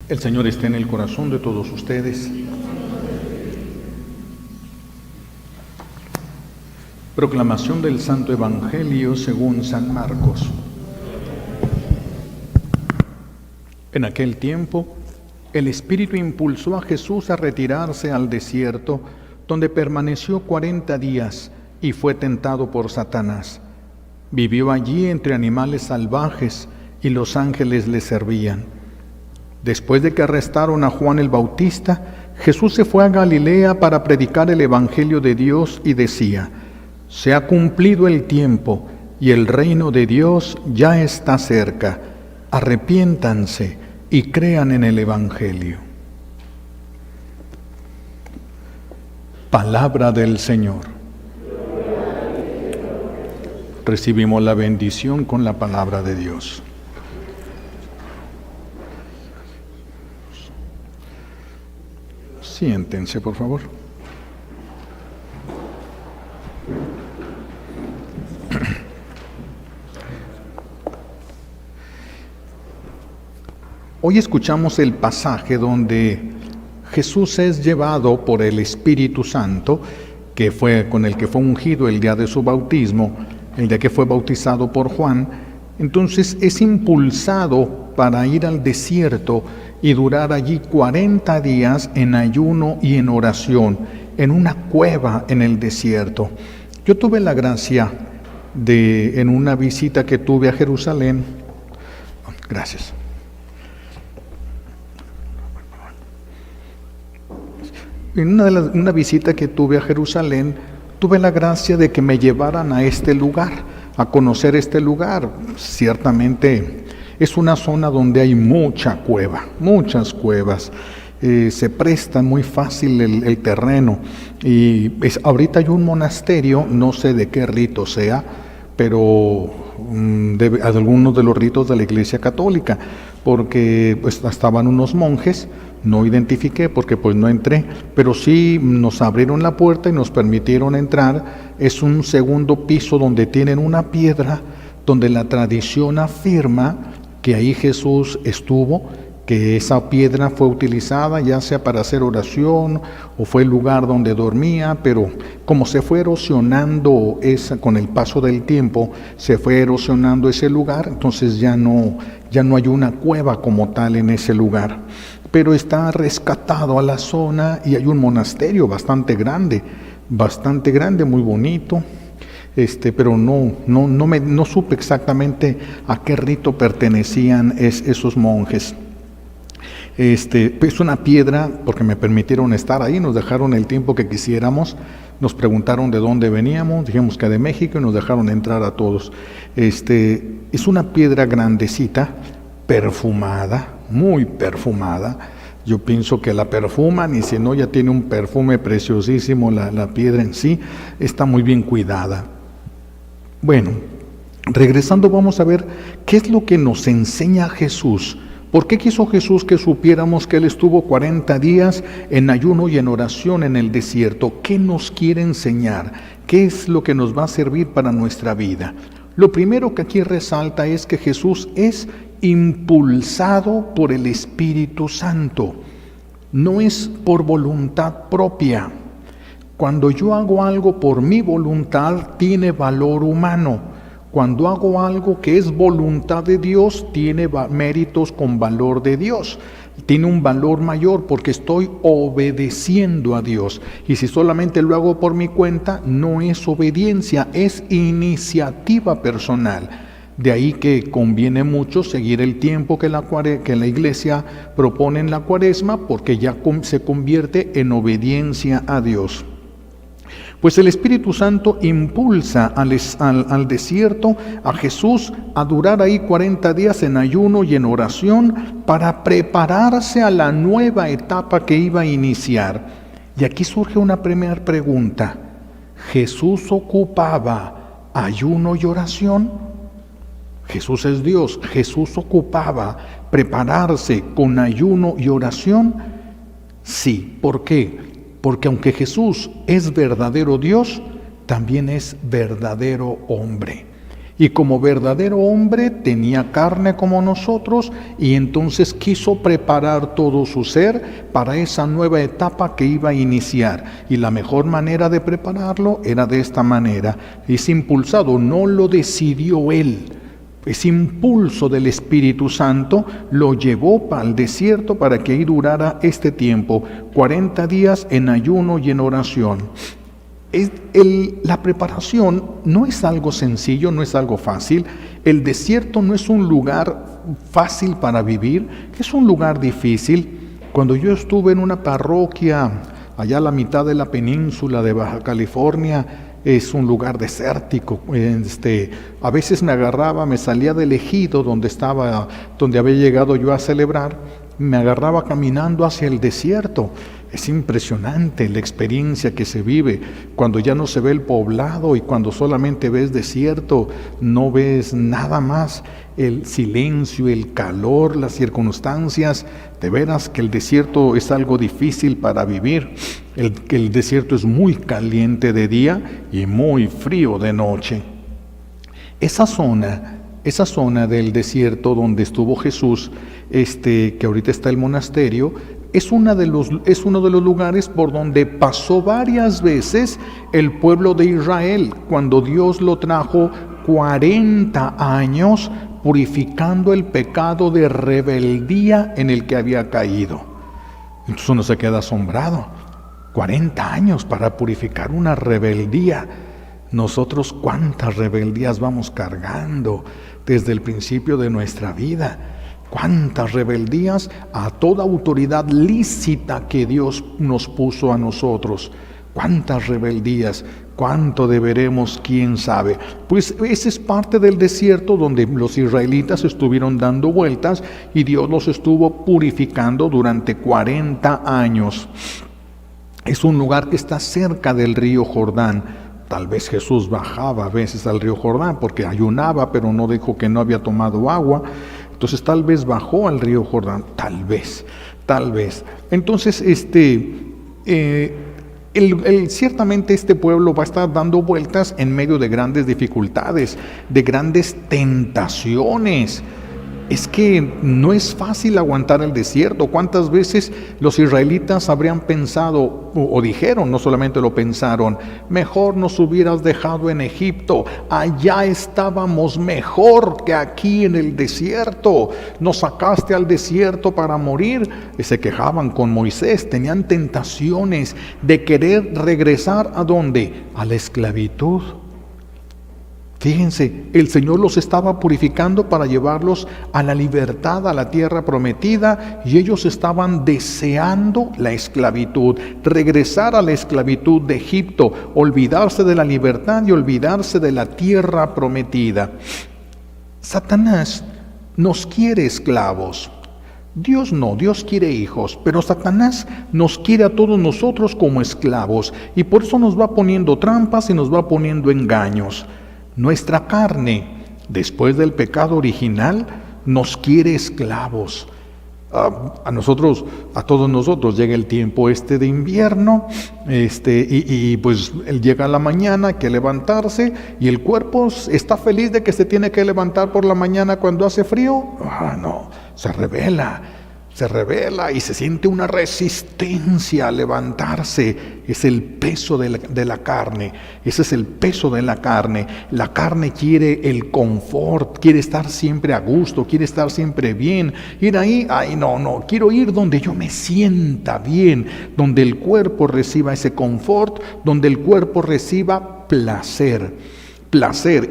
El Señor esté en el corazón de todos ustedes. Proclamación del Santo Evangelio según San Marcos. En aquel tiempo, el Espíritu impulsó a Jesús a retirarse al desierto, donde permaneció 40 días y fue tentado por Satanás. Vivió allí entre animales salvajes y los ángeles le servían. Después de que arrestaron a Juan el Bautista, Jesús se fue a Galilea para predicar el Evangelio de Dios y decía: «Se ha cumplido el tiempo y el reino de Dios ya está cerca. Arrepiéntanse y crean en el Evangelio». Palabra del Señor. Recibimos la bendición con la palabra de Dios. Siéntense, por favor. Hoy escuchamos el pasaje donde Jesús es llevado por el Espíritu Santo, que fue con el que fue ungido el día de su bautismo, el día que fue bautizado por Juan. Entonces es impulsado para ir al desierto y durar allí 40 días en ayuno y en oración, en una cueva en el desierto. Yo tuve la gracia de, en una visita que tuve a Jerusalén, gracias. En una visita que tuve a Jerusalén, tuve la gracia de que me llevaran a este lugar, a conocer este lugar. Ciertamente es una zona donde hay mucha cueva, muchas cuevas. Se presta muy fácil el terreno. Y ahorita hay un monasterio, no sé de qué rito sea, pero de algunos de los ritos de la Iglesia Católica, porque pues, estaban unos monjes. No identifiqué porque pues no entré, pero sí nos abrieron la puerta y nos permitieron entrar. Es un segundo piso donde tienen una piedra, donde la tradición afirma que ahí Jesús estuvo, que esa piedra fue utilizada ya sea para hacer oración o fue el lugar donde dormía, pero como se fue erosionando con el paso del tiempo, se fue erosionando ese lugar, entonces ya no hay una cueva como tal en ese lugar. Pero está rescatado a la zona y hay un monasterio bastante grande, muy bonito, pero no supe exactamente a qué rito pertenecían esos monjes. Es una piedra, porque me permitieron estar ahí, nos dejaron el tiempo que quisiéramos, nos preguntaron de dónde veníamos, dijimos que de México y nos dejaron entrar a todos. Es una piedra grandecita, perfumada, muy perfumada. Yo pienso que la perfuman y si no ya tiene un perfume preciosísimo la piedra en sí, está muy bien cuidada. Bueno, regresando vamos a ver qué es lo que nos enseña Jesús. ¿Por qué quiso Jesús que supiéramos que Él estuvo 40 días en ayuno y en oración en el desierto? ¿Qué nos quiere enseñar? ¿Qué es lo que nos va a servir para nuestra vida? Lo primero que aquí resalta es que Jesús es impulsado por el Espíritu Santo. No es por voluntad propia. Cuando yo hago algo por mi voluntad, tiene valor humano. Cuando hago algo que es voluntad de Dios, tiene méritos con valor de Dios. Tiene un valor mayor porque estoy obedeciendo a Dios. Y si solamente lo hago por mi cuenta, no es obediencia, es iniciativa personal. De ahí que conviene mucho seguir el tiempo que la Iglesia propone en la Cuaresma, porque ya se convierte en obediencia a Dios. Pues el Espíritu Santo impulsa al desierto a Jesús a durar ahí 40 días en ayuno y en oración para prepararse a la nueva etapa que iba a iniciar. Y aquí surge una primera pregunta: ¿Jesús ocupaba ayuno y oración? Jesús es Dios. ¿Jesús ocupaba prepararse con ayuno y oración? Sí. ¿Por qué? Porque aunque Jesús es verdadero Dios, también es verdadero hombre. Y como verdadero hombre tenía carne como nosotros y entonces quiso preparar todo su ser para esa nueva etapa que iba a iniciar. Y la mejor manera de prepararlo era de esta manera. Es impulsado, no lo decidió él. Ese impulso del Espíritu Santo lo llevó al desierto para que ahí durara este tiempo, 40 días en ayuno y en oración. La preparación no es algo sencillo, no es algo fácil. El desierto no es un lugar fácil para vivir, es un lugar difícil. Cuando yo estuve en una parroquia allá a la mitad de la península de Baja California, es un lugar desértico. A veces me salía del ejido donde había llegado yo a celebrar, me agarraba caminando hacia el desierto. Es impresionante la experiencia que se vive cuando ya no se ve el poblado y cuando solamente ves desierto, no ves nada más, el silencio, el calor, las circunstancias. De veras que el desierto es algo difícil para vivir. El desierto es muy caliente de día y muy frío de noche. Esa zona del desierto donde estuvo Jesús, que ahorita está el monasterio, es uno de los lugares por donde pasó varias veces el pueblo de Israel, cuando Dios lo trajo 40 años purificando el pecado de rebeldía en el que había caído. Entonces uno se queda asombrado. 40 años para purificar una rebeldía. Nosotros, ¿cuántas rebeldías vamos cargando desde el principio de nuestra vida? ¿Cuántas rebeldías a toda autoridad lícita que Dios nos puso a nosotros? ¿Cuántas rebeldías? ¿Cuánto deberemos? ¿Quién sabe? Pues ese es parte del desierto donde los israelitas estuvieron dando vueltas y Dios los estuvo purificando durante 40 años. Es un lugar que está cerca del río Jordán. Tal vez Jesús bajaba a veces al río Jordán porque ayunaba, pero no dijo que no había tomado agua. Entonces tal vez bajó al río Jordán, tal vez. Entonces ciertamente este pueblo va a estar dando vueltas en medio de grandes dificultades, de grandes tentaciones. Es que no es fácil aguantar el desierto. ¿Cuántas veces los israelitas habrían pensado o dijeron, no solamente lo pensaron, mejor nos hubieras dejado en Egipto, allá estábamos mejor que aquí en el desierto, nos sacaste al desierto para morir? Y se quejaban con Moisés, tenían tentaciones de querer regresar ¿a dónde? A la esclavitud. Fíjense, el Señor los estaba purificando para llevarlos a la libertad, a la tierra prometida, y ellos estaban deseando la esclavitud, regresar a la esclavitud de Egipto, olvidarse de la libertad y olvidarse de la tierra prometida. Satanás nos quiere esclavos. Dios no, Dios quiere hijos, pero Satanás nos quiere a todos nosotros como esclavos, y por eso nos va poniendo trampas y nos va poniendo engaños. Nuestra carne, después del pecado original, nos quiere esclavos. A todos nosotros llega el tiempo de invierno, y pues llega la mañana, hay que levantarse, y el cuerpo está feliz de que se tiene que levantar por la mañana cuando hace frío. No, se revela y se siente una resistencia a levantarse. Es el peso de la carne. Ese es el peso de la carne. La carne quiere el confort, quiere estar siempre a gusto, quiere estar siempre bien. Ir ahí, no, quiero ir donde yo me sienta bien, donde el cuerpo reciba ese confort, donde el cuerpo reciba placer,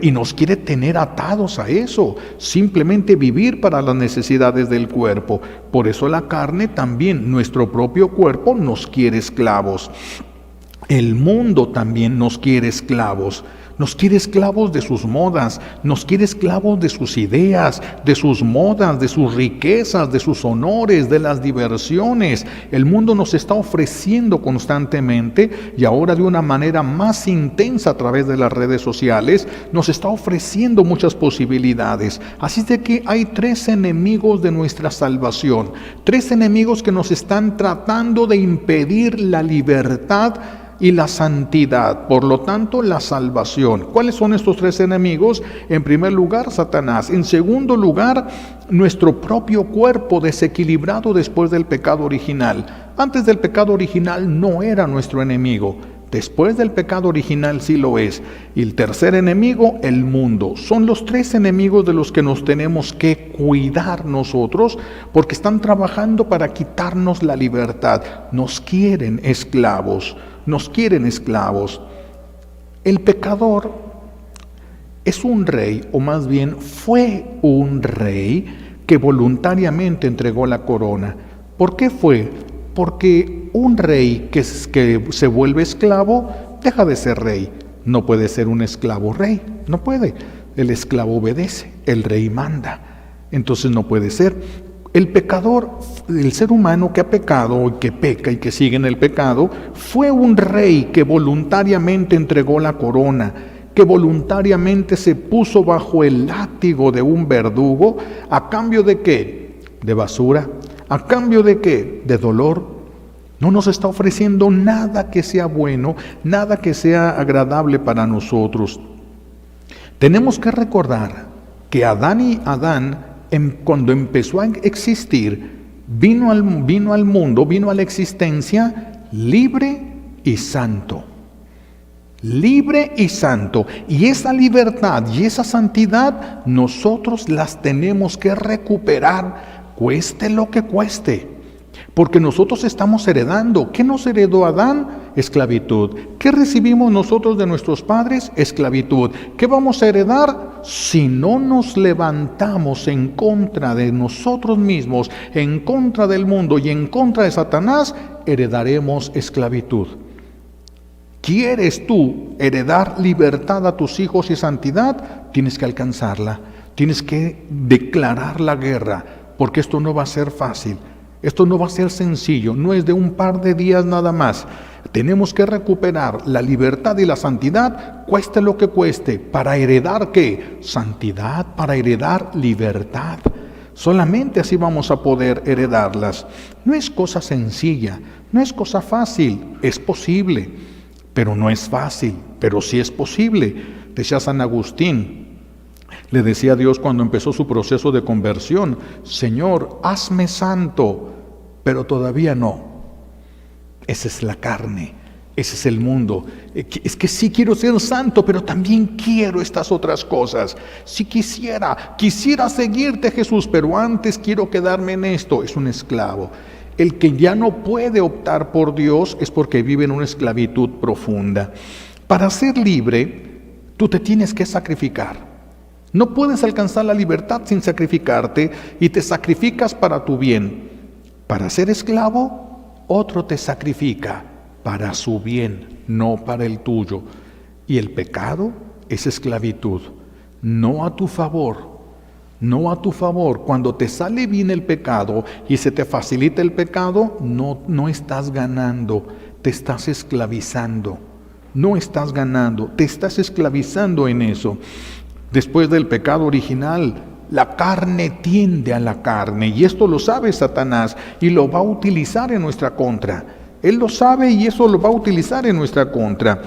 y nos quiere tener atados a eso, simplemente vivir para las necesidades del cuerpo. Por eso la carne también, nuestro propio cuerpo, nos quiere esclavos. El mundo también nos quiere esclavos. Nos quiere esclavos de sus modas, nos quiere esclavos de sus ideas, de sus modas, de sus riquezas, de sus honores, de las diversiones. El mundo nos está ofreciendo constantemente, y ahora de una manera más intensa a través de las redes sociales, nos está ofreciendo muchas posibilidades. Así de que hay 3 enemigos de nuestra salvación, 3 enemigos que nos están tratando de impedir la libertad y la santidad, por lo tanto la salvación. ¿Cuáles son estos tres enemigos? En primer lugar, Satanás. En segundo lugar, nuestro propio cuerpo desequilibrado después del pecado original. Antes del pecado original no era nuestro enemigo. Después del pecado original sí lo es. Y el tercer enemigo, el mundo. Son los tres enemigos de los que nos tenemos que cuidar nosotros, porque están trabajando para quitarnos la libertad. Nos quieren esclavos. Nos quieren esclavos. El pecador es un rey, o más bien fue un rey que voluntariamente entregó la corona. ¿Por qué fue? Porque un rey que se vuelve esclavo deja de ser rey. No puede ser un esclavo rey, no puede. El esclavo obedece, el rey manda. Entonces no puede ser. El pecador, el ser humano que ha pecado y que peca y que sigue en el pecado, fue un rey que voluntariamente entregó la corona, que voluntariamente se puso bajo el látigo de un verdugo. ¿A cambio de qué? De basura. ¿A cambio de qué? De dolor. No nos está ofreciendo nada que sea bueno, nada que sea agradable para nosotros. Tenemos que recordar que Adán, cuando empezó a existir, vino al mundo, vino a la existencia libre y santo. Libre y santo. Y esa libertad y esa santidad nosotros las tenemos que recuperar, cueste lo que cueste. Porque nosotros estamos heredando. ¿Qué nos heredó Adán? Esclavitud. ¿Qué recibimos nosotros de nuestros padres? Esclavitud. ¿Qué vamos a heredar? Si no nos levantamos en contra de nosotros mismos, en contra del mundo y en contra de Satanás, heredaremos esclavitud. ¿Quieres tú heredar libertad a tus hijos y santidad? Tienes que alcanzarla. Tienes que declarar la guerra, porque esto no va a ser fácil. Esto no va a ser sencillo, no es de un par de días nada más. Tenemos que recuperar la libertad y la santidad, cueste lo que cueste. ¿Para heredar qué? Santidad, para heredar libertad. Solamente así vamos a poder heredarlas. No es cosa sencilla, no es cosa fácil, es posible, pero no es fácil, pero sí es posible. Decía San Agustín, le decía a Dios cuando empezó su proceso de conversión: Señor, hazme santo, pero todavía no. Esa es la carne, ese es el mundo. Es que sí quiero ser santo, pero también quiero estas otras cosas. Si quisiera seguirte, Jesús, pero antes quiero quedarme en esto. Es un esclavo. El que ya no puede optar por Dios es porque vive en una esclavitud profunda. Para ser libre, tú te tienes que sacrificar. No puedes alcanzar la libertad sin sacrificarte, y te sacrificas para tu bien. Para ser esclavo, otro te sacrifica para su bien, no para el tuyo. Y el pecado es esclavitud, no a tu favor. No a tu favor. Cuando te sale bien el pecado y se te facilita el pecado, no estás ganando, te estás esclavizando. No estás ganando, te estás esclavizando en eso. Después del pecado original, la carne tiende a la carne, y esto lo sabe Satanás y lo va a utilizar en nuestra contra. Él lo sabe y eso lo va a utilizar en nuestra contra.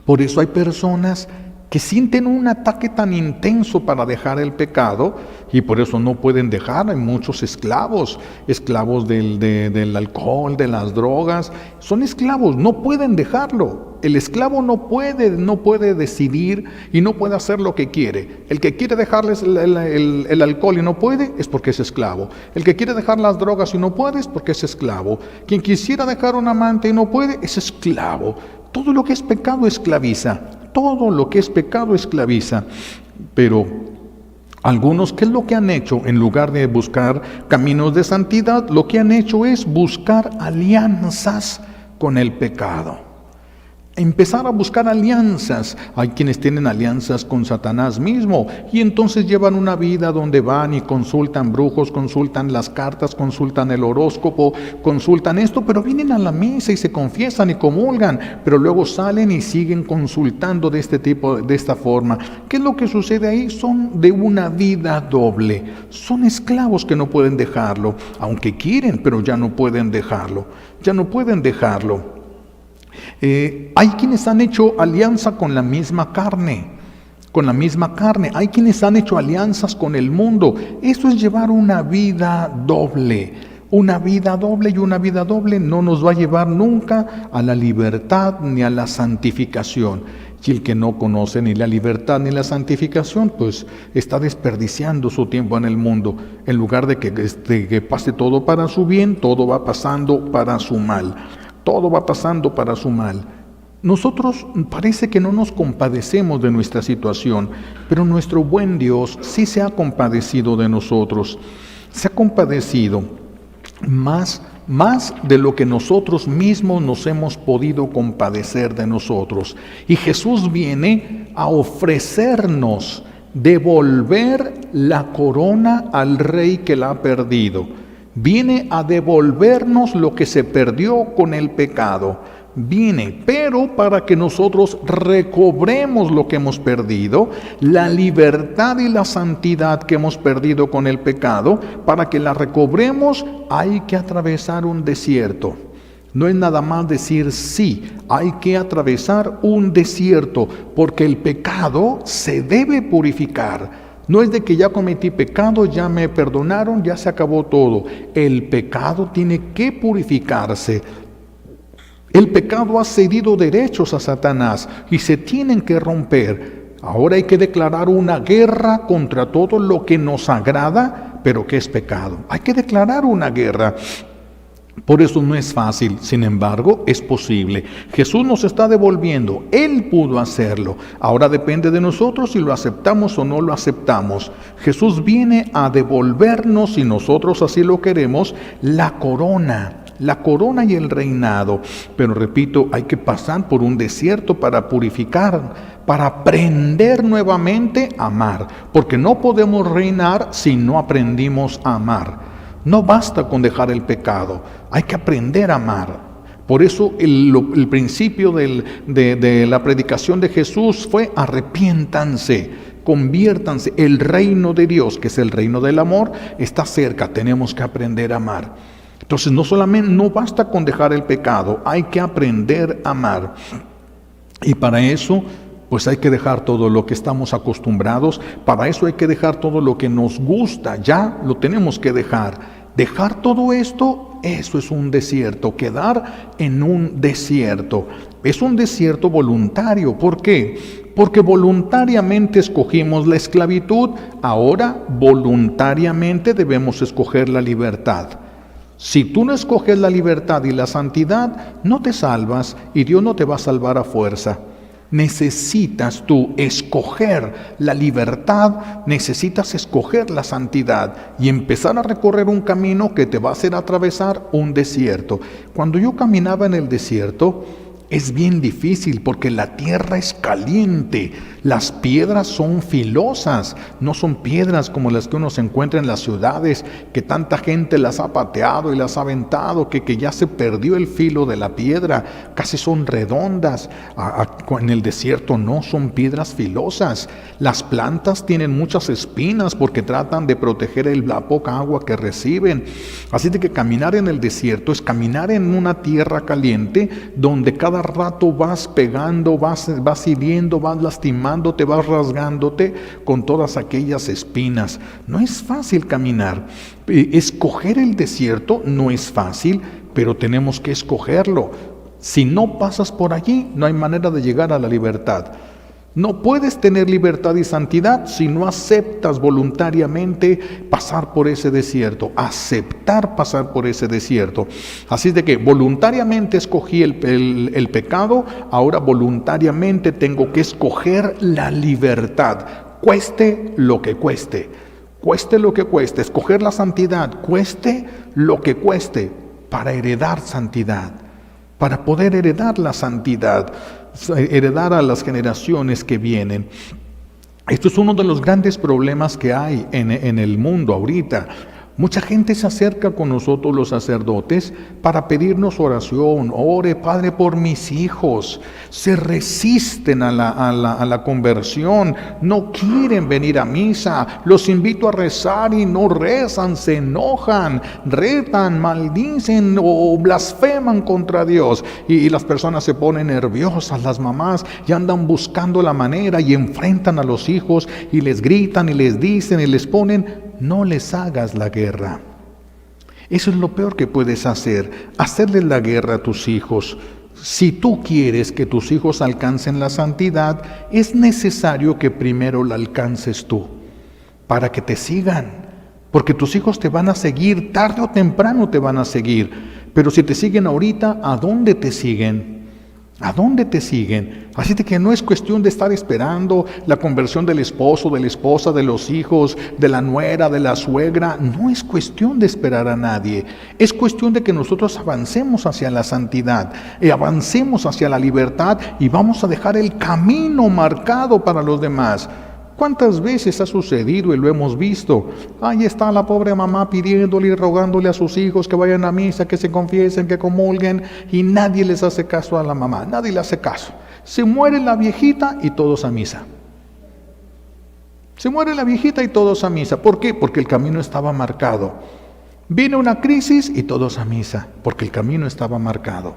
Por eso hay personas que sienten un ataque tan intenso para dejar el pecado y por eso no pueden dejar. Hay muchos esclavos del alcohol, de las drogas. Son esclavos, no pueden dejarlo. El esclavo no puede decidir y no puede hacer lo que quiere. El que quiere dejarles el alcohol y no puede, es porque es esclavo. El que quiere dejar las drogas y no puede, es porque es esclavo. Quien quisiera dejar un amante y no puede, es esclavo. Todo lo que es pecado esclaviza. Todo lo que es pecado esclaviza. Pero algunos, ¿qué es lo que han hecho? En lugar de buscar caminos de santidad, lo que han hecho es buscar alianzas con el pecado. Empezar a buscar alianzas. Hay quienes tienen alianzas con Satanás mismo y entonces llevan una vida donde van y consultan brujos, consultan las cartas, consultan el horóscopo, consultan esto, pero vienen a la misa y se confiesan y comulgan, pero luego salen y siguen consultando de este tipo, de esta forma. ¿Qué es lo que sucede ahí? Son de una vida doble. Son esclavos que no pueden dejarlo, aunque quieren, pero ya no pueden dejarlo. Ya no pueden dejarlo. Hay quienes han hecho alianza con la misma carne. Hay quienes han hecho alianzas con el mundo. Eso es llevar una vida doble. Una vida doble, y una vida doble no nos va a llevar nunca a la libertad ni a la santificación. Y el que no conoce ni la libertad ni la santificación, pues está desperdiciando su tiempo en el mundo. En lugar de que pase todo para su bien, todo va pasando para su mal. Todo va pasando para su mal. Nosotros parece que no nos compadecemos de nuestra situación, pero nuestro buen Dios sí se ha compadecido de nosotros. Se ha compadecido más de lo que nosotros mismos nos hemos podido compadecer de nosotros. Y Jesús viene a ofrecernos devolver la corona al rey que la ha perdido. Viene a devolvernos lo que se perdió con el pecado. Viene, pero para que nosotros recobremos lo que hemos perdido, la libertad y la santidad que hemos perdido con el pecado, para que la recobremos hay que atravesar un desierto. No es nada más decir sí, hay que atravesar un desierto, porque el pecado se debe purificar. No es de que ya cometí pecado, ya me perdonaron, ya se acabó todo. El pecado tiene que purificarse. El pecado ha cedido derechos a Satanás y se tienen que romper. Ahora hay que declarar una guerra contra todo lo que nos agrada, pero que es pecado. Hay que declarar una guerra. Por eso no es fácil, sin embargo, es posible. Jesús nos está devolviendo, Él pudo hacerlo. Ahora depende de nosotros si lo aceptamos o no lo aceptamos. Jesús viene a devolvernos, si nosotros así lo queremos, la corona y el reinado. Pero repito, hay que pasar por un desierto para purificar, para aprender nuevamente a amar. Porque no podemos reinar si no aprendimos a amar. No basta con dejar el pecado, hay que aprender a amar. Por eso el principio de la predicación de Jesús fue: arrepiéntanse, conviértanse. El reino de Dios, que es el reino del amor, está cerca, tenemos que aprender a amar. Entonces no basta con dejar el pecado, hay que aprender a amar. Y para eso pues hay que dejar todo lo que estamos acostumbrados, para eso hay que dejar todo lo que nos gusta, ya lo tenemos que dejar. Dejar todo esto, eso es un desierto, quedar en un desierto. Es un desierto voluntario, ¿por qué? Porque voluntariamente escogimos la esclavitud, ahora voluntariamente debemos escoger la libertad. Si tú no escoges la libertad y la santidad, no te salvas y Dios no te va a salvar a fuerza. Necesitas tú escoger la libertad, necesitas escoger la santidad y empezar a recorrer un camino que te va a hacer atravesar un desierto. Cuando yo caminaba en el desierto, es bien difícil porque la tierra es caliente, las piedras son filosas, no son piedras como las que uno se encuentra en las ciudades, que tanta gente las ha pateado y las ha aventado, que ya se perdió el filo de la piedra, casi son redondas. En el desierto no, son piedras filosas. Las plantas tienen muchas espinas porque tratan de proteger la poca agua que reciben. Así de que caminar en el desierto es caminar en una tierra caliente donde cada rato vas pegando, vas hiriendo, vas lastimándote, vas rasgándote con todas aquellas espinas. No es fácil caminar. Escoger el desierto no es fácil, pero tenemos que escogerlo. Si no pasas por allí, no hay manera de llegar a la libertad. No puedes tener libertad y santidad si no aceptas voluntariamente pasar por ese desierto, aceptar pasar por ese desierto. Así de que voluntariamente escogí el pecado, ahora voluntariamente tengo que escoger la libertad, cueste lo que cueste, escoger la santidad, cueste lo que cueste, para heredar santidad, para poder heredar la santidad, heredar a las generaciones que vienen. Esto es uno de los grandes problemas que hay en el mundo ahorita. Mucha gente se acerca con nosotros los sacerdotes para pedirnos oración. Ore, Padre, por mis hijos. Se resisten a la conversión, no quieren venir a misa. Los invito a rezar y no rezan, se enojan, retan, maldicen o blasfeman contra Dios. Y las personas se ponen nerviosas, las mamás, y andan buscando la manera y enfrentan a los hijos y les gritan y les dicen y les ponen: no les hagas la guerra. Eso es lo peor que puedes hacer, hacerles la guerra a tus hijos. Si tú quieres que tus hijos alcancen la santidad, es necesario que primero la alcances tú, para que te sigan. Porque tus hijos te van a seguir, tarde o temprano te van a seguir. Pero si te siguen ahorita, ¿a dónde te siguen? ¿A dónde te siguen? Así de que no es cuestión de estar esperando la conversión del esposo, de la esposa, de los hijos, de la nuera, de la suegra. No es cuestión de esperar a nadie. Es cuestión de que nosotros avancemos hacia la santidad, avancemos hacia la libertad y vamos a dejar el camino marcado para los demás. ¿Cuántas veces ha sucedido y lo hemos visto? Ahí está la pobre mamá pidiéndole y rogándole a sus hijos que vayan a misa, que se confiesen, que comulguen, y nadie les hace caso a la mamá, nadie le hace caso. Se muere la viejita y todos a misa. Se muere la viejita y todos a misa. ¿Por qué? Porque el camino estaba marcado. Viene una crisis y todos a misa, porque el camino estaba marcado.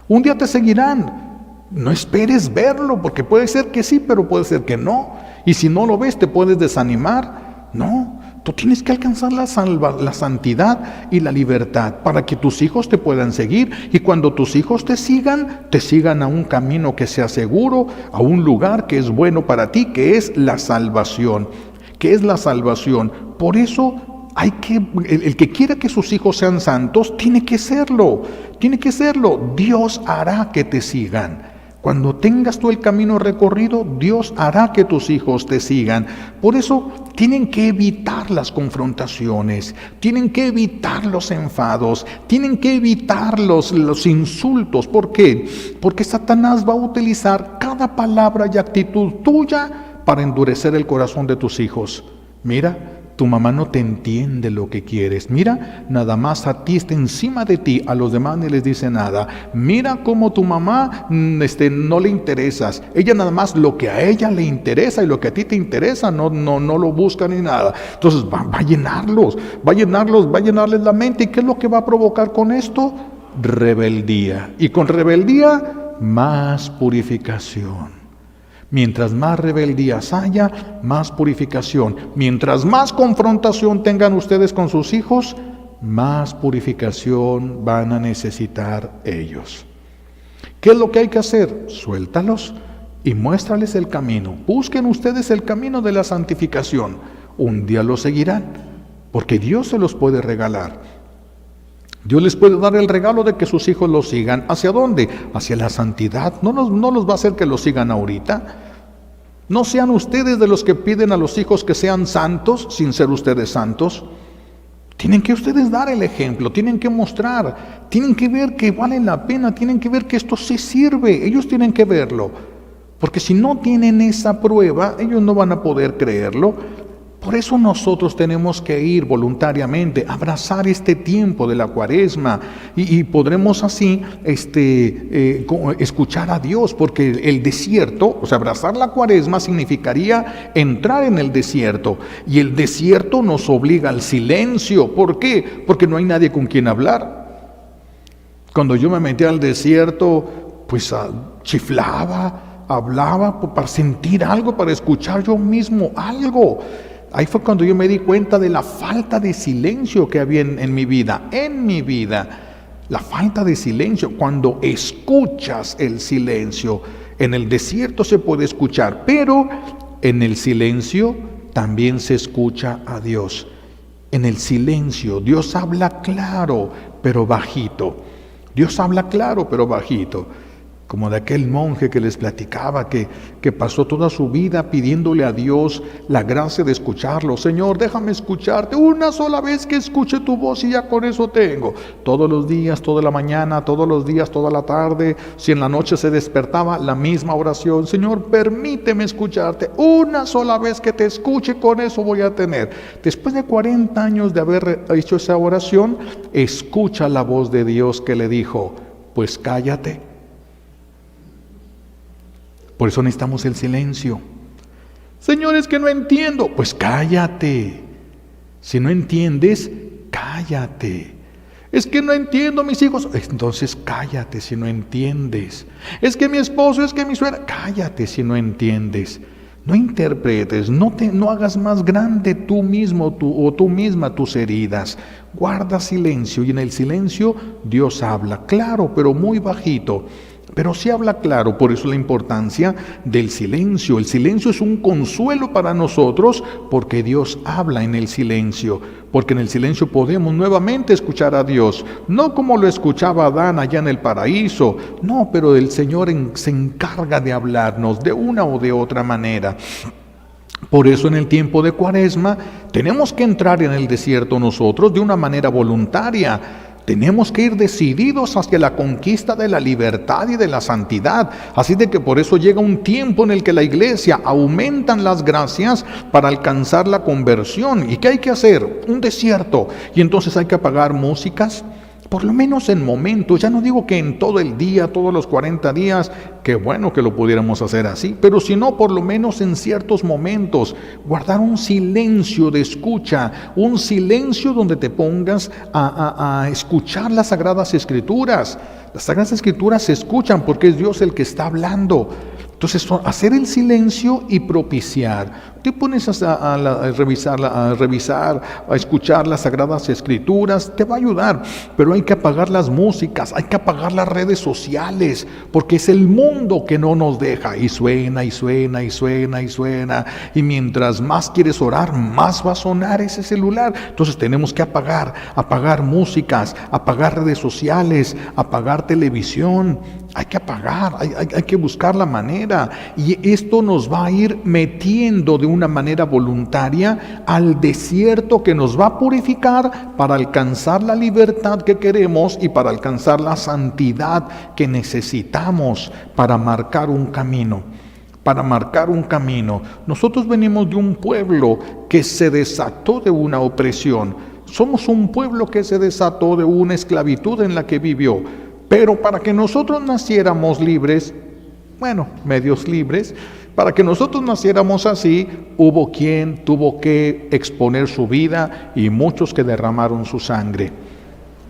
Un día te seguirán. No esperes verlo, porque puede ser que sí, pero puede ser que no. Y si no lo ves, te puedes desanimar. No, tú tienes que alcanzar la santidad y la libertad para que tus hijos te puedan seguir. Y cuando tus hijos te sigan a un camino que sea seguro, a un lugar que es bueno para ti, que es la salvación. Que es la salvación. Por eso el que quiera que sus hijos sean santos, tiene que serlo. Tiene que serlo. Dios hará que te sigan. Cuando tengas tú el camino recorrido, Dios hará que tus hijos te sigan. Por eso tienen que evitar las confrontaciones, tienen que evitar los enfados, tienen que evitar los insultos. ¿Por qué? Porque Satanás va a utilizar cada palabra y actitud tuya para endurecer el corazón de tus hijos. Mira, tu mamá no te entiende lo que quieres. Mira, nada más a ti está encima de ti, a los demás ni les dice nada. Mira cómo tu mamá no le interesas. Ella nada más lo que a ella le interesa y lo que a ti te interesa, no lo busca ni nada. Entonces va a llenarles la mente. ¿Y qué es lo que va a provocar con esto? Rebeldía. Y con rebeldía, más purificación. Mientras más rebeldías haya, más purificación. Mientras más confrontación tengan ustedes con sus hijos, más purificación van a necesitar ellos. ¿Qué es lo que hay que hacer? Suéltalos y muéstrales el camino. Busquen ustedes el camino de la santificación. Un día lo seguirán, porque Dios se los puede regalar. Dios les puede dar el regalo de que sus hijos los sigan. ¿Hacia dónde? Hacia la santidad. No los va a hacer que los sigan ahorita. No sean ustedes de los que piden a los hijos que sean santos sin ser ustedes santos. Tienen que ustedes dar el ejemplo, tienen que mostrar, tienen que ver que vale la pena, tienen que ver que esto sí sirve. Ellos tienen que verlo. Porque si no tienen esa prueba, ellos no van a poder creerlo. Por eso nosotros tenemos que ir voluntariamente, abrazar este tiempo de la Cuaresma y podremos así escuchar a Dios, porque el desierto, o sea, abrazar la Cuaresma significaría entrar en el desierto, y el desierto nos obliga al silencio. ¿Por qué? Porque no hay nadie con quien hablar. Cuando yo me metí al desierto, pues chiflaba, hablaba para sentir algo, para escuchar yo mismo algo. Ahí fue cuando yo me di cuenta de la falta de silencio que había en mi vida. La falta de silencio. Cuando escuchas el silencio, en el desierto se puede escuchar, pero en el silencio también se escucha a Dios. En el silencio Dios habla claro, pero bajito. Dios habla claro, pero bajito. como de aquel monje que les platicaba que pasó toda su vida pidiéndole a Dios la gracia de escucharlo. Señor, déjame escucharte una sola vez, que escuche tu voz y ya con eso tengo. Todos los días, toda la mañana, todos los días, toda la tarde, si en la noche se despertaba, la misma oración. Señor, permíteme escucharte una sola vez, que te escuche, con eso voy a tener. Después de 40 años de haber hecho esa oración, escucha la voz de Dios que le dijo: pues cállate. Por eso necesitamos el silencio. Señor, es que no entiendo. Pues cállate. Si no entiendes, cállate. Es que no entiendo, mis hijos. Entonces cállate si no entiendes. Es que mi esposo, es que mi suegra. Cállate si no entiendes. No interpretes, no hagas más grande tú mismo o tú misma tus heridas. Guarda silencio, y en el silencio Dios habla, claro, pero muy bajito. Pero sí habla claro. Por eso la importancia del silencio. El silencio es un consuelo para nosotros, porque Dios habla en el silencio. Porque en el silencio podemos nuevamente escuchar a Dios. No como lo escuchaba Adán allá en el paraíso. No, pero el Señor se encarga de hablarnos de una o de otra manera. Por eso en el tiempo de Cuaresma tenemos que entrar en el desierto nosotros de una manera voluntaria. Tenemos que ir decididos hacia la conquista de la libertad y de la santidad. Así de que por eso llega un tiempo en el que la iglesia aumentan las gracias para alcanzar la conversión. ¿Y qué hay que hacer? Un desierto. Y entonces hay que apagar músicas, por lo menos en momentos. Ya no digo que en todo el día, todos los 40 días, qué bueno que lo pudiéramos hacer así, pero si no, por lo menos en ciertos momentos, guardar un silencio de escucha, un silencio donde te pongas a escuchar las Sagradas Escrituras. Las Sagradas Escrituras se escuchan porque es Dios el que está hablando. Entonces, hacer el silencio y propiciar. Te pones a revisar, a escuchar las Sagradas Escrituras, te va a ayudar. Pero hay que apagar las músicas, hay que apagar las redes sociales, porque es el mundo que no nos deja. Y suena, y suena, y suena, y suena. Y mientras más quieres orar, más va a sonar ese celular. Entonces tenemos que apagar músicas, apagar redes sociales, apagar televisión. Hay que apagar, hay que buscar la manera. Y esto nos va a ir metiendo de una manera voluntaria al desierto que nos va a purificar para alcanzar la libertad que queremos y para alcanzar la santidad que necesitamos para marcar un camino. Nosotros venimos de un pueblo que se desató de una opresión. Somos un pueblo que se desató de una esclavitud en la que vivió. Pero para que nosotros naciéramos libres, medios libres, para que nosotros naciéramos así, hubo quien tuvo que exponer su vida y muchos que derramaron su sangre.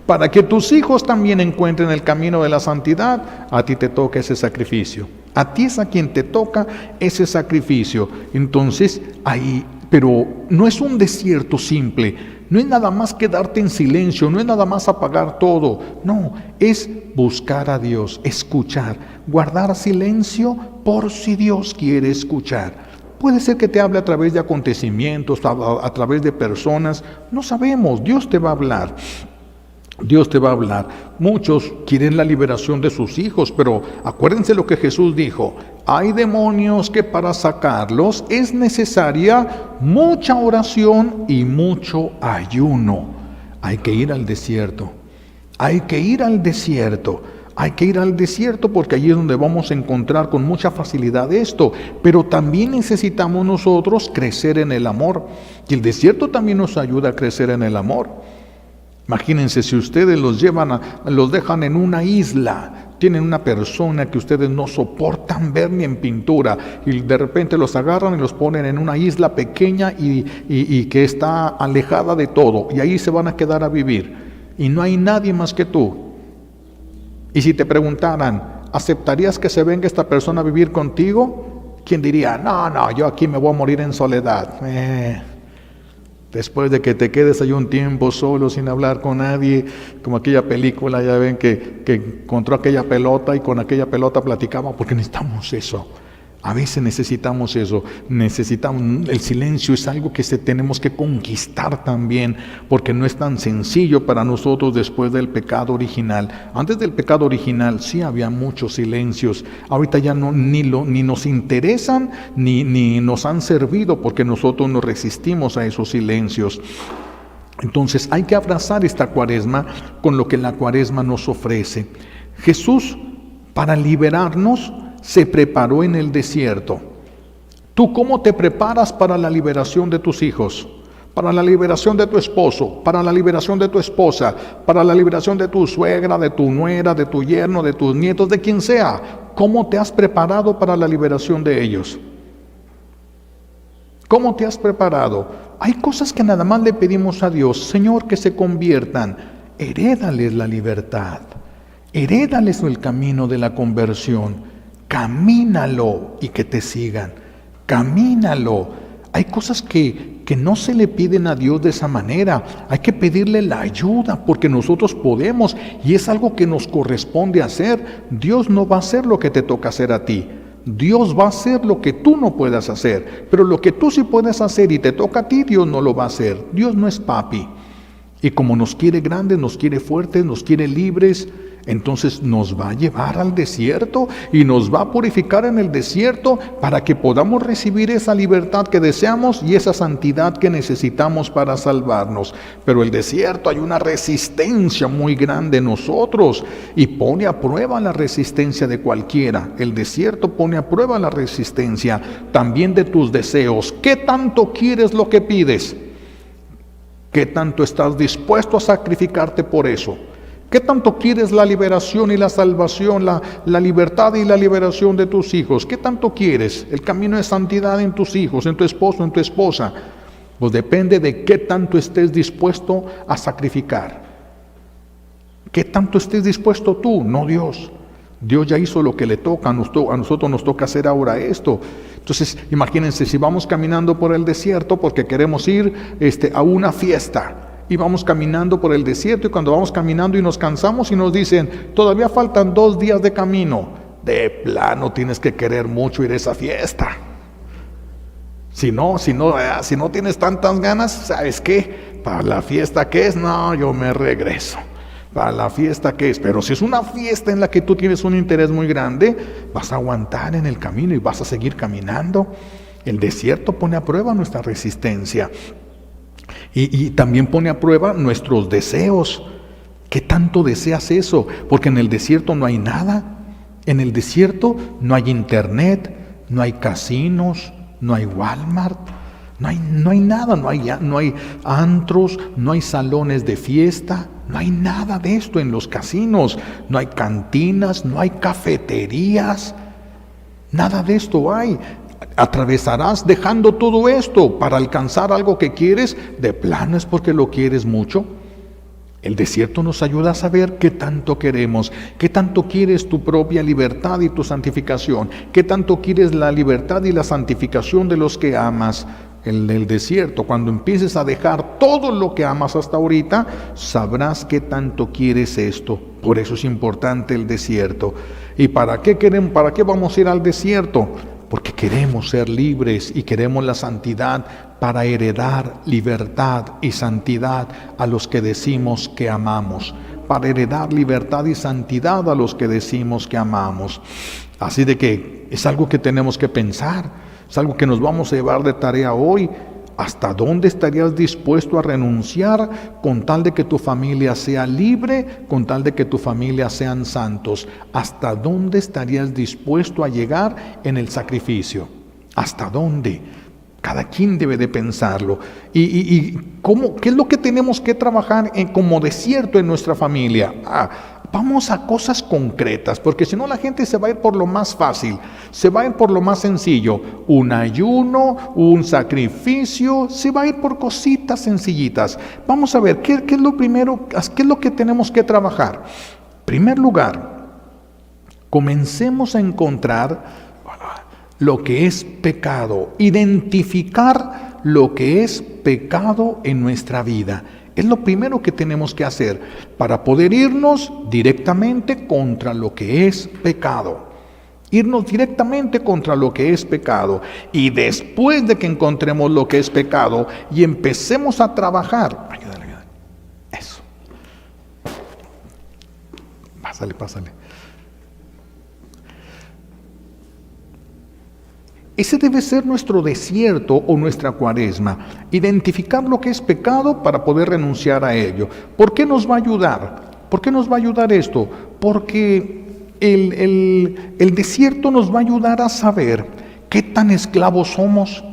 Para que tus hijos también encuentren el camino de la santidad, a ti te toca ese sacrificio. A ti es a quien te toca ese sacrificio. Entonces, ahí, pero no es un desierto simple. No es nada más quedarte en silencio, no es nada más apagar todo. No, es buscar a Dios, escuchar, guardar silencio por si Dios quiere escuchar. Puede ser que te hable a través de acontecimientos, a través de personas. No sabemos, Dios te va a hablar. Dios te va a hablar. Muchos quieren la liberación de sus hijos, pero acuérdense lo que Jesús dijo. Hay demonios que para sacarlos es necesaria mucha oración y mucho ayuno. Hay que ir al desierto. Hay que ir al desierto porque allí es donde vamos a encontrar con mucha facilidad esto. Pero también necesitamos nosotros crecer en el amor. Y el desierto también nos ayuda a crecer en el amor. Imagínense si ustedes los dejan en una isla, tienen una persona que ustedes no soportan ver ni en pintura, y de repente los agarran y los ponen en una isla pequeña y que está alejada de todo, y ahí se van a quedar a vivir, y no hay nadie más que tú. Y si te preguntaran, ¿aceptarías que se venga esta persona a vivir contigo? ¿Quién diría, no, yo aquí me voy a morir en soledad? Después de que te quedes ahí un tiempo solo sin hablar con nadie, como aquella película, ya ven que encontró aquella pelota y con aquella pelota platicaba, porque necesitamos eso. A veces necesitamos eso, necesitamos, el silencio es algo que tenemos que conquistar también, porque no es tan sencillo para nosotros después del pecado original. Antes del pecado original sí había muchos silencios, ahorita ya no, ni nos interesan, ni nos han servido, porque nosotros nos resistimos a esos silencios. Entonces hay que abrazar esta cuaresma con lo que la cuaresma nos ofrece. Jesús, para liberarnos, se preparó en el desierto. ¿Tú cómo te preparas para la liberación de tus hijos? Para la liberación de tu esposo, para la liberación de tu esposa, para la liberación de tu suegra, de tu nuera, de tu yerno, de tus nietos, de quien sea. ¿Cómo te has preparado para la liberación de ellos? ¿Cómo te has preparado? Hay cosas que nada más le pedimos a Dios, Señor, que se conviertan. Herédales la libertad, herédales el camino de la conversión. Camínalo y que te sigan. Camínalo. Hay cosas que no se le piden a Dios de esa manera. Hay que pedirle la ayuda porque nosotros podemos y es algo que nos corresponde hacer. Dios no va a hacer lo que te toca hacer a ti. Dios va a hacer lo que tú no puedas hacer. Pero lo que tú sí puedes hacer y te toca a ti, Dios no lo va a hacer. Dios no es papi. Y como nos quiere grandes, nos quiere fuertes, nos quiere libres, entonces nos va a llevar al desierto y nos va a purificar en el desierto para que podamos recibir esa libertad que deseamos y esa santidad que necesitamos para salvarnos. Pero el desierto hay una resistencia muy grande en nosotros y pone a prueba la resistencia de cualquiera. El desierto pone a prueba la resistencia también de tus deseos. ¿Qué tanto quieres lo que pides? ¿Qué tanto estás dispuesto a sacrificarte por eso? ¿Qué tanto quieres la liberación y la salvación, la libertad y la liberación de tus hijos? ¿Qué tanto quieres el camino de santidad en tus hijos, en tu esposo, en tu esposa? Pues depende de qué tanto estés dispuesto a sacrificar. ¿Qué tanto estés dispuesto tú? No Dios. Dios ya hizo lo que le toca, a nosotros nos toca hacer ahora esto. Entonces, imagínense, si vamos caminando por el desierto porque queremos ir a una fiesta, y vamos caminando por el desierto, y cuando vamos caminando y nos cansamos y nos dicen, todavía faltan 2 días de camino, de plano tienes que querer mucho ir a esa fiesta. Si no tienes tantas ganas, ¿sabes qué? Para la fiesta que es, no, yo me regreso. Para la fiesta que es, pero si es una fiesta en la que tú tienes un interés muy grande, vas a aguantar en el camino y vas a seguir caminando. El desierto pone a prueba nuestra resistencia. Y también pone a prueba nuestros deseos. ¿Qué tanto deseas eso? Porque en el desierto no hay nada. En el desierto no hay internet, no hay casinos, no hay Walmart, no hay nada, no hay antros, no hay salones de fiesta, no hay nada de esto en los casinos, no hay cantinas, no hay cafeterías, nada de esto hay. Atravesarás dejando todo esto para alcanzar algo que quieres, de plano es porque lo quieres mucho. El desierto nos ayuda a saber qué tanto queremos, qué tanto quieres tu propia libertad y tu santificación, qué tanto quieres la libertad y la santificación de los que amas. En el desierto, cuando empieces a dejar todo lo que amas hasta ahorita, sabrás qué tanto quieres esto. Por eso es importante el desierto. ¿Y para qué vamos a ir al desierto? Porque queremos ser libres y queremos la santidad para heredar libertad y santidad a los que decimos que amamos. Para heredar libertad y santidad a los que decimos que amamos. Así de que es algo que tenemos que pensar. Es algo que nos vamos a llevar de tarea hoy. ¿Hasta dónde estarías dispuesto a renunciar con tal de que tu familia sea libre, con tal de que tu familia sean santos? ¿Hasta dónde estarías dispuesto a llegar en el sacrificio? ¿Hasta dónde? Cada quien debe de pensarlo. ¿Y qué es lo que tenemos que trabajar como desierto en nuestra familia? Vamos a cosas concretas, porque si no la gente se va a ir por lo más fácil, se va a ir por lo más sencillo, un ayuno, un sacrificio, se va a ir por cositas sencillitas. Vamos a ver, ¿qué es lo primero, qué es lo que tenemos que trabajar? En primer lugar, comencemos a encontrar lo que es pecado, identificar lo que es pecado en nuestra vida. Es lo primero que tenemos que hacer para poder irnos directamente contra lo que es pecado. irnos directamente contra lo que es pecado. Y después de que encontremos lo que es pecado y empecemos a trabajar, ayúdale. Eso. Pásale. Ese debe ser nuestro desierto o nuestra cuaresma, identificar lo que es pecado para poder renunciar a ello. ¿Por qué nos va a ayudar? ¿Por qué nos va a ayudar esto? Porque el desierto nos va a ayudar a saber qué tan esclavos somos.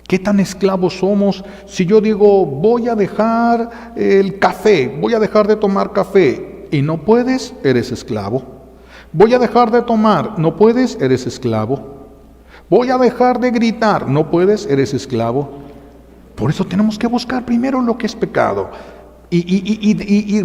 ¿Qué tan esclavos somos? Si yo digo, voy a dejar el café, voy a dejar de tomar café, y no puedes, eres esclavo. Voy a dejar de tomar, no puedes, eres esclavo. Voy a dejar de gritar, no puedes, eres esclavo. Por eso tenemos que buscar primero lo que es pecado y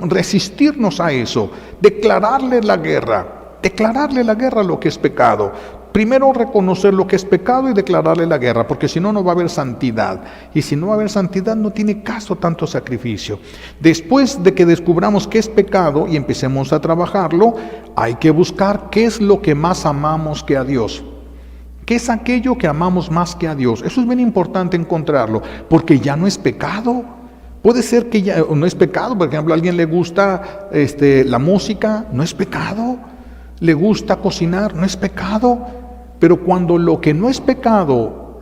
resistirnos a eso, declararle la guerra a lo que es pecado. Primero reconocer lo que es pecado y declararle la guerra, porque si no, no va a haber santidad. Y si no va a haber santidad, no tiene caso tanto sacrificio. Después de que descubramos qué es pecado y empecemos a trabajarlo, hay que buscar qué es lo que más amamos que a Dios. ¿Qué es aquello que amamos más que a Dios? Eso es bien importante encontrarlo, porque ya no es pecado. Puede ser que ya no es pecado. Por ejemplo, a alguien le gusta la música, no es pecado. Le gusta cocinar, no es pecado. Pero cuando lo que no es pecado,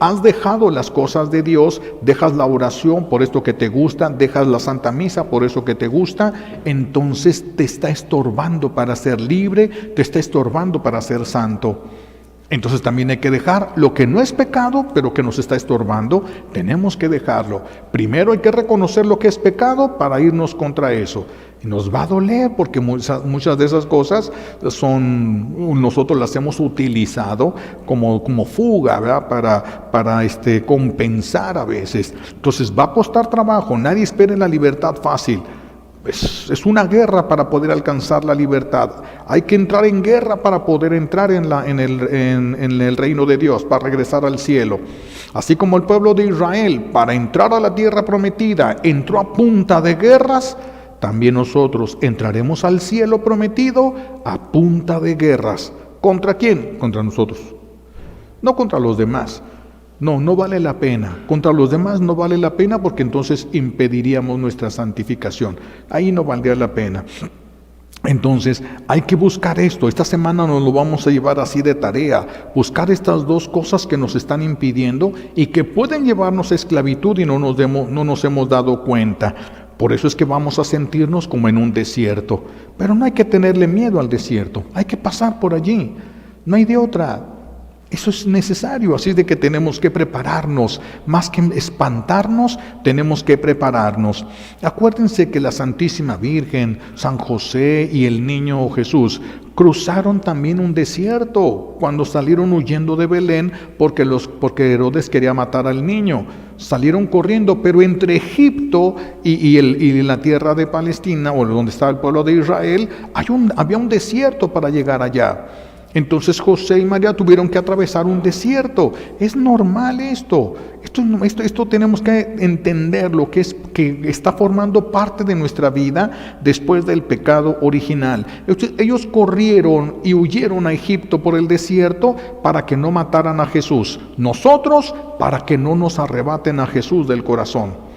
has dejado las cosas de Dios, dejas la oración por esto que te gusta, dejas la Santa Misa por eso que te gusta, entonces te está estorbando para ser libre, te está estorbando para ser santo. Entonces también hay que dejar lo que no es pecado, pero que nos está estorbando, tenemos que dejarlo. Primero hay que reconocer lo que es pecado para irnos contra eso. Y nos va a doler porque muchas de esas cosas nosotros las hemos utilizado como fuga, ¿verdad? Para compensar a veces. Entonces va a costar trabajo, nadie espere la libertad fácil. Es una guerra para poder alcanzar la libertad. Hay que entrar en guerra para poder entrar en el reino de Dios, para regresar al cielo. Así como el pueblo de Israel, para entrar a la tierra prometida, entró a punta de guerras, también nosotros entraremos al cielo prometido a punta de guerras. ¿Contra quién? Contra nosotros. No contra los demás. No vale la pena. Contra los demás no vale la pena porque entonces impediríamos nuestra santificación. Ahí no valdría la pena. Entonces hay que buscar esto. Esta semana nos lo vamos a llevar así de tarea. Buscar estas dos cosas que nos están impidiendo y que pueden llevarnos a esclavitud y no nos hemos dado cuenta. Por eso es que vamos a sentirnos como en un desierto. Pero no hay que tenerle miedo al desierto. Hay que pasar por allí. No hay de otra. Eso es necesario, así de que tenemos que prepararnos, más que espantarnos, tenemos que prepararnos. Acuérdense que la Santísima Virgen, San José y el niño Jesús cruzaron también un desierto cuando salieron huyendo de Belén porque Herodes quería matar al niño. Salieron corriendo, pero entre Egipto y la tierra de Palestina, o donde estaba el pueblo de Israel, había un desierto para llegar allá. Entonces José y María tuvieron que atravesar un desierto. Es normal esto. Esto tenemos que entender lo que está formando parte de nuestra vida después del pecado original. Ellos corrieron y huyeron a Egipto por el desierto para que no mataran a Jesús. Nosotros para que no nos arrebaten a Jesús del corazón.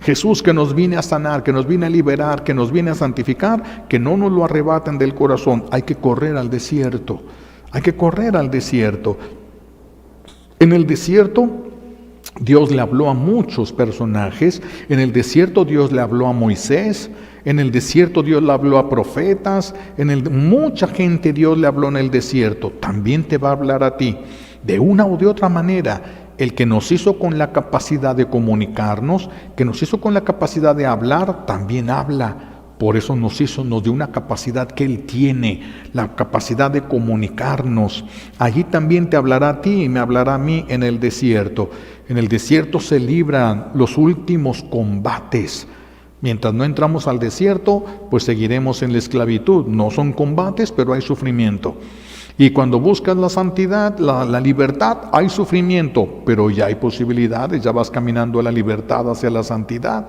Jesús que nos viene a sanar, que nos viene a liberar, que nos viene a santificar, que no nos lo arrebaten del corazón. Hay que correr al desierto. Hay que correr al desierto. En el desierto Dios le habló a muchos personajes. En el desierto Dios le habló a Moisés. En el desierto Dios le habló a profetas. Mucha gente Dios le habló en el desierto. También te va a hablar a ti. De una u de otra manera. El que nos hizo con la capacidad de comunicarnos, que nos hizo con la capacidad de hablar, también habla. Por eso nos dio una capacidad que Él tiene, la capacidad de comunicarnos. Allí también te hablará a ti y me hablará a mí en el desierto. En el desierto se libran los últimos combates. Mientras no entramos al desierto, pues seguiremos en la esclavitud. No son combates, pero hay sufrimiento. Y cuando buscas la santidad, la libertad, hay sufrimiento, pero ya hay posibilidades, ya vas caminando a la libertad hacia la santidad.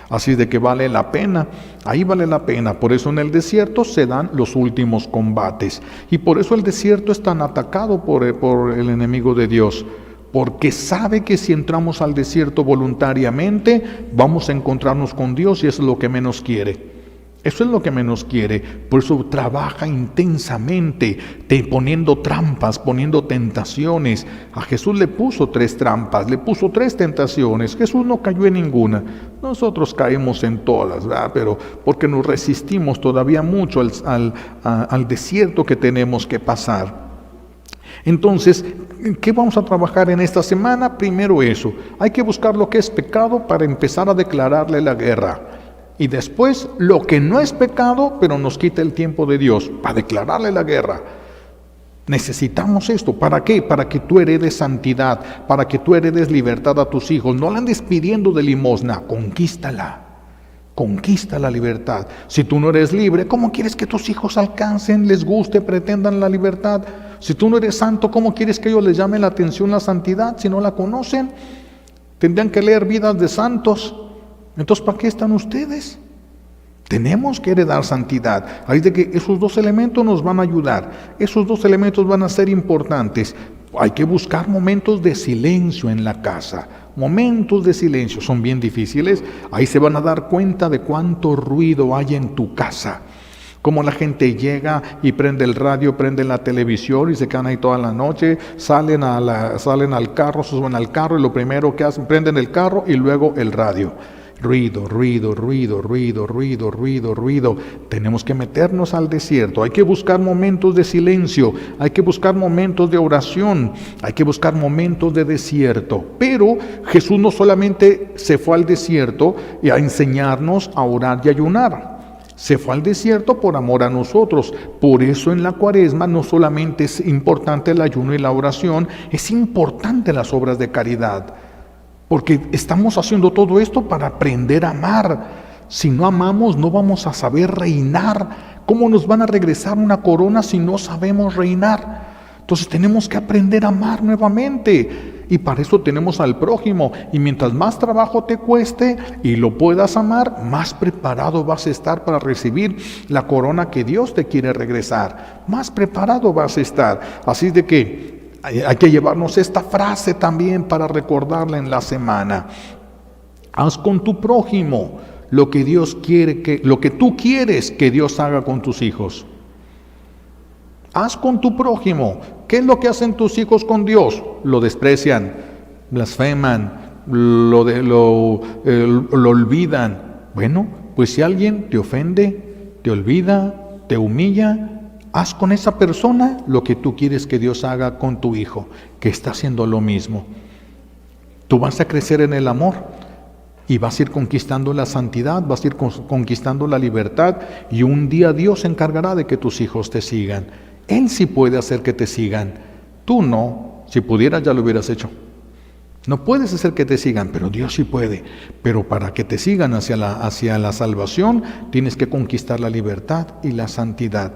Así de que vale la pena, ahí vale la pena. Por eso en el desierto se dan los últimos combates. Y por eso el desierto es tan atacado por el enemigo de Dios. Porque sabe que si entramos al desierto voluntariamente, vamos a encontrarnos con Dios y eso es lo que menos quiere. Eso es lo que menos quiere. Por eso trabaja intensamente, poniendo trampas, poniendo tentaciones. A Jesús le puso 3 trampas, le puso 3 tentaciones. Jesús no cayó en ninguna. Nosotros caemos en todas, ¿verdad? Pero porque nos resistimos todavía mucho al desierto que tenemos que pasar. Entonces, ¿qué vamos a trabajar en esta semana? Primero eso. Hay que buscar lo que es pecado para empezar a declararle la guerra. Y después lo que no es pecado, pero nos quita el tiempo de Dios, para declararle la guerra. Necesitamos esto. ¿Para qué? Para que tú heredes santidad, para que tú heredes libertad a tus hijos. No la andes pidiendo de limosna, conquístala. Conquista la libertad. Si tú no eres libre, ¿cómo quieres que tus hijos alcancen, les guste, pretendan la libertad? Si tú no eres santo, ¿cómo quieres que ellos les llamen la atención la santidad si no la conocen? Tendrían que leer vidas de santos. Entonces, ¿para qué están ustedes? Tenemos que heredar santidad. Ahí de que esos 2 elementos nos van a ayudar. Esos 2 elementos van a ser importantes. Hay que buscar momentos de silencio en la casa. Momentos de silencio son bien difíciles. Ahí se van a dar cuenta de cuánto ruido hay en tu casa. Como la gente llega y prende el radio, prende la televisión y se quedan ahí toda la noche, salen al carro, se suben al carro y lo primero que hacen, prenden el carro y luego el radio. Ruido, ruido, ruido, ruido, ruido, ruido, ruido. Tenemos que meternos al desierto. Hay que buscar momentos de silencio. Hay que buscar momentos de oración. Hay que buscar momentos de desierto. Pero Jesús no solamente se fue al desierto a enseñarnos a orar y ayunar. Se fue al desierto por amor a nosotros. Por eso en la Cuaresma no solamente es importante el ayuno y la oración, es importante las obras de caridad. Porque estamos haciendo todo esto para aprender a amar. Si no amamos, no vamos a saber reinar. ¿Cómo nos van a regresar una corona si no sabemos reinar? Entonces tenemos que aprender a amar nuevamente. Y para eso tenemos al prójimo. Y mientras más trabajo te cueste y lo puedas amar, más preparado vas a estar para recibir la corona que Dios te quiere regresar. Más preparado vas a estar. Así de que hay que llevarnos esta frase también para recordarla en la semana. Haz con tu prójimo lo que Dios quiere lo que tú quieres que Dios haga con tus hijos. Haz con tu prójimo. ¿Qué es lo que hacen tus hijos con Dios? Lo desprecian, blasfeman, lo olvidan. Bueno, pues si alguien te ofende, te olvida, te humilla, haz con esa persona lo que tú quieres que Dios haga con tu hijo, que está haciendo lo mismo. Tú vas a crecer en el amor y vas a ir conquistando la santidad, vas a ir conquistando la libertad y un día Dios se encargará de que tus hijos te sigan. Él sí puede hacer que te sigan. Tú no. Si pudieras ya lo hubieras hecho. No puedes hacer que te sigan, pero Dios sí puede. Pero para que te sigan hacia la salvación, tienes que conquistar la libertad y la santidad.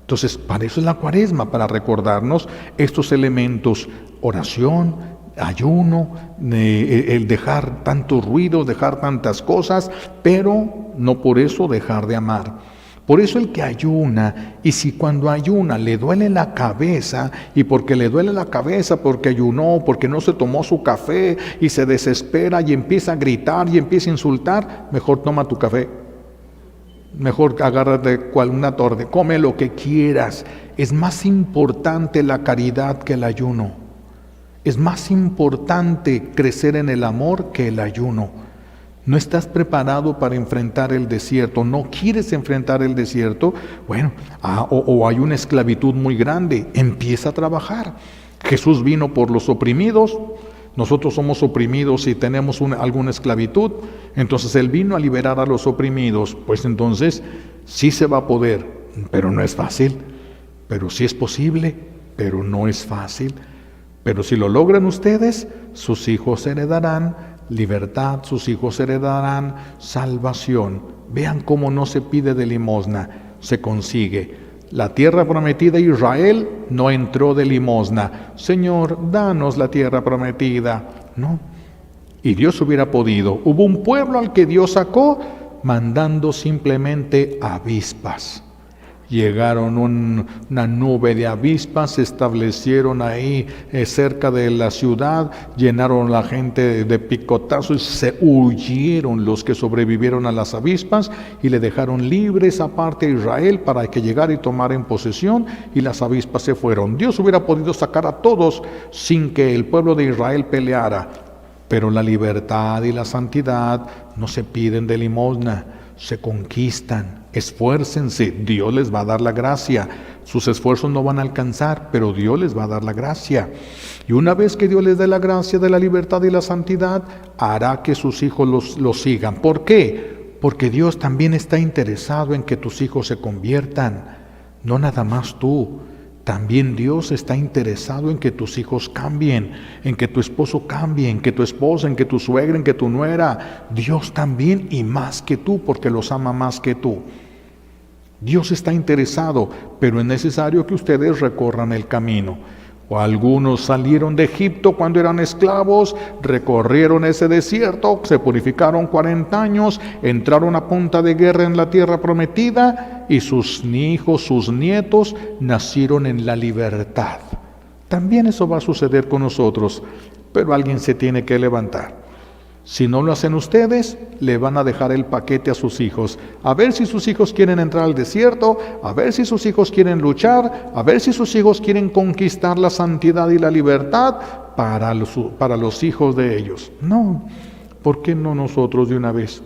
Entonces, para eso es la Cuaresma, para recordarnos estos elementos: oración, ayuno, el dejar tantos ruidos, dejar tantas cosas, pero no por eso dejar de amar. Por eso el que ayuna, y si cuando ayuna le duele la cabeza, y porque le duele la cabeza, porque ayunó, porque no se tomó su café, y se desespera y empieza a gritar y empieza a insultar, mejor toma tu café. Mejor agárrate una torta, come lo que quieras. Es más importante la caridad que el ayuno. Es más importante crecer en el amor que el ayuno. No estás preparado para enfrentar el desierto, no quieres enfrentar el desierto, bueno, o hay una esclavitud muy grande, empieza a trabajar. Jesús vino por los oprimidos. Nosotros somos oprimidos y tenemos alguna esclavitud, entonces Él vino a liberar a los oprimidos. Pues entonces sí se va a poder, pero no es fácil. Pero sí es posible, pero no es fácil. Pero si lo logran ustedes, sus hijos heredarán libertad, sus hijos heredarán salvación. Vean cómo no se pide de limosna, se consigue. La tierra prometida a Israel no entró de limosna. Señor, danos la tierra prometida. No, Y Dios hubiera podido. Hubo un pueblo al que Dios sacó mandando simplemente avispas. Llegaron una nube de avispas, se establecieron ahí cerca de la ciudad, llenaron la gente de picotazos, se huyeron los que sobrevivieron a las avispas y le dejaron libres aparte a Israel para que llegara y tomara en posesión, y las avispas se fueron. Dios hubiera podido sacar a todos sin que el pueblo de Israel peleara, pero la libertad y la santidad no se piden de limosna, se conquistan. Esfuércense, Dios les va a dar la gracia. Sus esfuerzos no van a alcanzar, pero Dios les va a dar la gracia. Y una vez que Dios les dé la gracia de la libertad y la santidad, hará que sus hijos los sigan. ¿Por qué? Porque Dios también está interesado en que tus hijos se conviertan, no nada más tú. También Dios está interesado en que tus hijos cambien, en que tu esposo cambie, en que tu esposa, en que tu suegra, en que tu nuera. Dios también, y más que tú, porque los ama más que tú. Dios está interesado, pero es necesario que ustedes recorran el camino. O algunos salieron de Egipto cuando eran esclavos, recorrieron ese desierto, se purificaron 40 años, entraron a punta de guerra en la tierra prometida y sus hijos, sus nietos nacieron en la libertad. También eso va a suceder con nosotros, pero alguien se tiene que levantar. Si no lo hacen ustedes, le van a dejar el paquete a sus hijos. A ver si sus hijos quieren entrar al desierto, a ver si sus hijos quieren luchar, a ver si sus hijos quieren conquistar la santidad y la libertad para los hijos de ellos. No, ¿por qué no nosotros de una vez?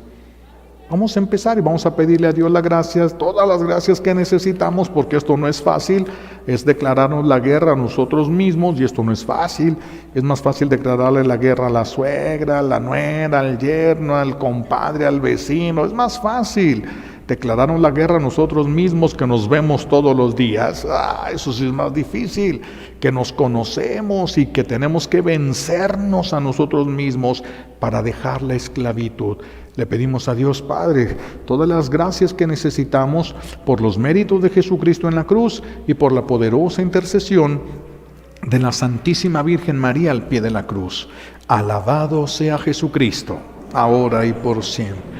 Vamos a empezar y vamos a pedirle a Dios las gracias, todas las gracias que necesitamos, porque esto no es fácil, es declararnos la guerra a nosotros mismos y esto no es fácil. Es más fácil declararle la guerra a la suegra, a la nuera, al yerno, al compadre, al vecino. Es más fácil declararnos la guerra a nosotros mismos, que nos vemos todos los días. Eso sí es más difícil, que nos conocemos y que tenemos que vencernos a nosotros mismos para dejar la esclavitud. Le pedimos a Dios Padre todas las gracias que necesitamos por los méritos de Jesucristo en la cruz y por la poderosa intercesión de la Santísima Virgen María al pie de la cruz. Alabado sea Jesucristo, ahora y por siempre.